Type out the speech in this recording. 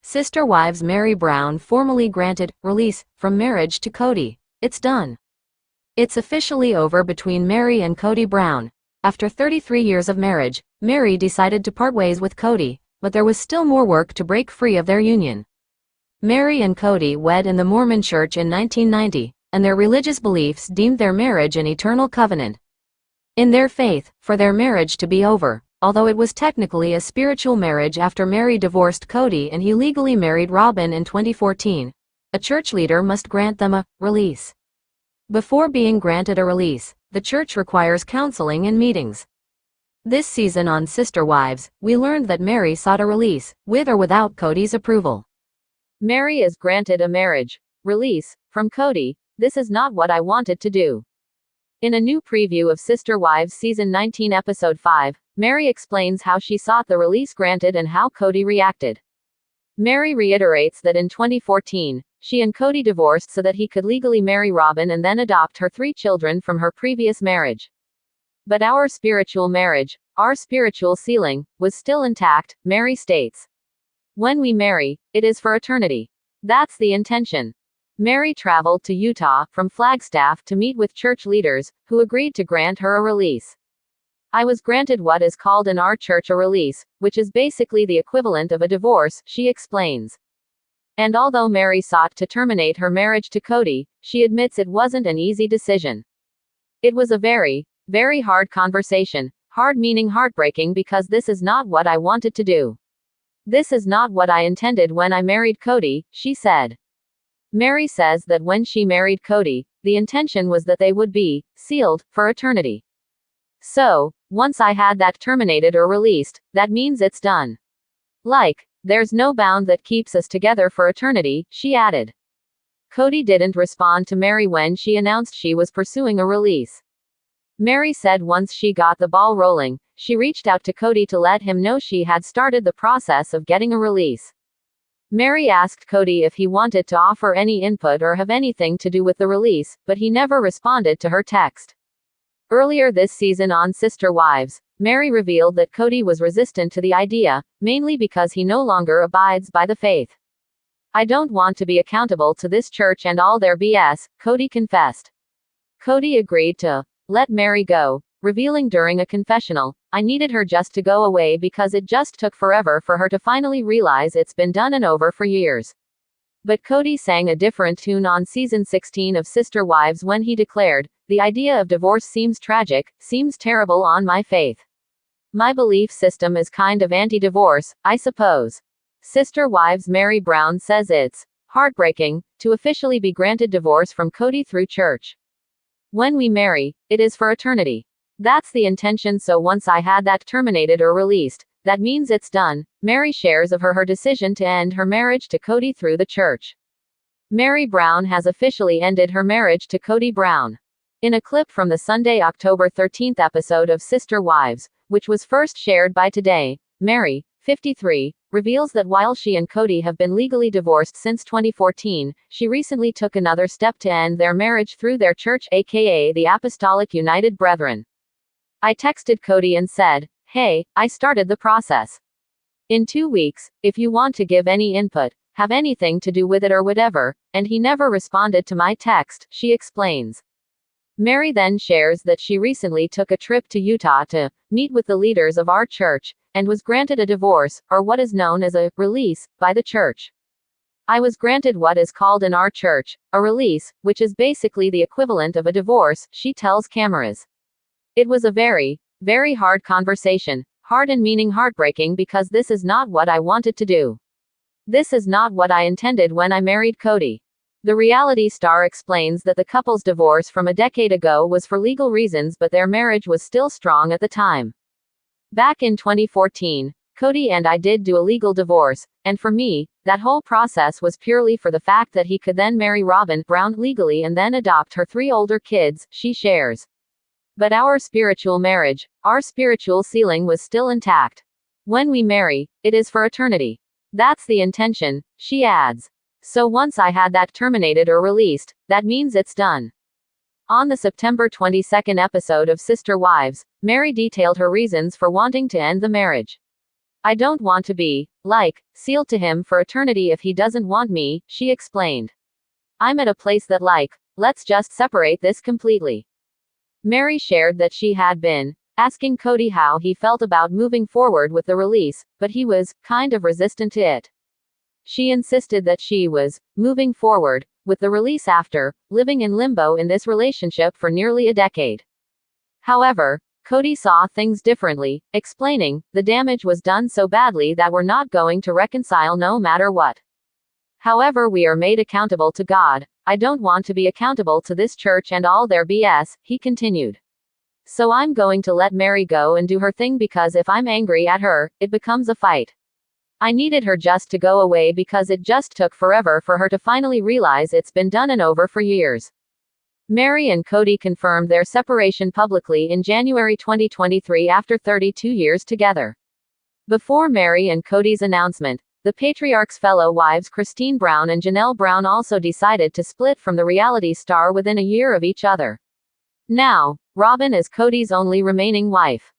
Sister Wives Meri Brown formally granted release from marriage to Kody. It's done. It's officially over between Meri and Kody Brown. After 33 years of marriage, Meri decided to part ways with Kody, but there was still more work to break free of their union. Meri and Kody wed in the Mormon Church in 1990, and their religious beliefs deemed their marriage an eternal covenant. In their faith, for their marriage to be over, although it was technically a spiritual marriage after Meri divorced Kody and he legally married Robin in 2014, a church leader must grant them a release. Before being granted a release, the church requires counseling and meetings. This season on Sister Wives, we learned that Meri sought a release, with or without Kody's approval. Meri is granted a marriage release from Kody. This is not what I wanted to do. In a new preview of Sister Wives Season 19 Episode 5, Meri explains how she sought the release granted and how Kody reacted. Meri reiterates that in 2014, she and Kody divorced so that he could legally marry Robin and then adopt her 3 children from her previous marriage. But our spiritual marriage, our spiritual sealing, was still intact, Meri states. When we marry, it is for eternity. That's the intention. Meri traveled to Utah from Flagstaff to meet with church leaders, who agreed to grant her a release. I was granted what is called in our church a release, which is basically the equivalent of a divorce, she explains. And although Meri sought to terminate her marriage to Kody, she admits it wasn't an easy decision. It was a very, very hard conversation, hard meaning heartbreaking because this is not what I wanted to do. This is not what I intended when I married Kody, she said. Meri says that when she married Kody, the intention was that they would be sealed for eternity. So, once I had that terminated or released, that means it's done. Like, there's no bound that keeps us together for eternity, she added. Kody didn't respond to Meri when she announced she was pursuing a release. Meri said once she got the ball rolling, she reached out to Kody to let him know she had started the process of getting a release. Meri asked Kody if he wanted to offer any input or have anything to do with the release, but he never responded to her text. Earlier this season on Sister Wives, Meri revealed that Kody was resistant to the idea, mainly because he no longer abides by the faith. I don't want to be accountable to this church and all their BS, Kody confessed. Kody agreed to let Meri go, revealing during a confessional, I needed her just to go away because it just took forever for her to finally realize it's been done and over for years. But Kody sang a different tune on season 16 of Sister Wives when he declared, the idea of divorce seems tragic, seems terrible on my faith. My belief system is kind of anti-divorce, I suppose. Sister Wives Meri Brown says it's heartbreaking to officially be granted divorce from Kody through church. When we marry, it is for eternity. That's the intention, so once I had that terminated or released, that means it's done. Meri shares of her decision to end her marriage to Kody through the church. Meri Brown has officially ended her marriage to Kody Brown. In a clip from the Sunday, October 13th episode of Sister Wives, which was first shared by Today, Meri, 53, reveals that while she and Kody have been legally divorced since 2014, she recently took another step to end their marriage through their church, aka the Apostolic United Brethren. I texted Kody and said, hey, I started the process. In 2 weeks, if you want to give any input, have anything to do with it or whatever, and he never responded to my text, she explains. Meri then shares that she recently took a trip to Utah to meet with the leaders of our church, and was granted a divorce, or what is known as a release, by the church. I was granted what is called in our church a release, which is basically the equivalent of a divorce, she tells cameras. It was a very, very hard conversation, hard and meaning heartbreaking because this is not what I wanted to do. This is not what I intended when I married Kody. The reality star explains that the couple's divorce from a decade ago was for legal reasons, but their marriage was still strong at the time. Back in 2014, Kody and I did do a legal divorce, and for me, that whole process was purely for the fact that he could then marry Robin Brown legally and then adopt her 3 older kids, she shares. But our spiritual marriage, our spiritual sealing was still intact. When we marry, it is for eternity. That's the intention, she adds. So once I had that terminated or released, that means it's done. On the September 22nd episode of Sister Wives, Meri detailed her reasons for wanting to end the marriage. I don't want to be, sealed to him for eternity if he doesn't want me, she explained. I'm at a place that let's just separate this completely. Meri shared that she had been asking Kody how he felt about moving forward with the release, but he was kind of resistant to it. She insisted that she was moving forward with the release after living in limbo in this relationship for nearly a decade. However, Kody saw things differently, explaining, the damage was done so badly that we're not going to reconcile no matter what. However, we are made accountable to God. I don't want to be accountable to this church and all their BS, he continued. So I'm going to let Meri go and do her thing because if I'm angry at her, it becomes a fight. I needed her just to go away because it just took forever for her to finally realize it's been done and over for years. Meri and Kody confirmed their separation publicly in January 2023 after 32 years together. Before Meri and Kody's announcement, the patriarch's fellow wives Christine Brown and Janelle Brown also decided to split from the reality star within a year of each other. Now, Robyn is Kody's only remaining wife.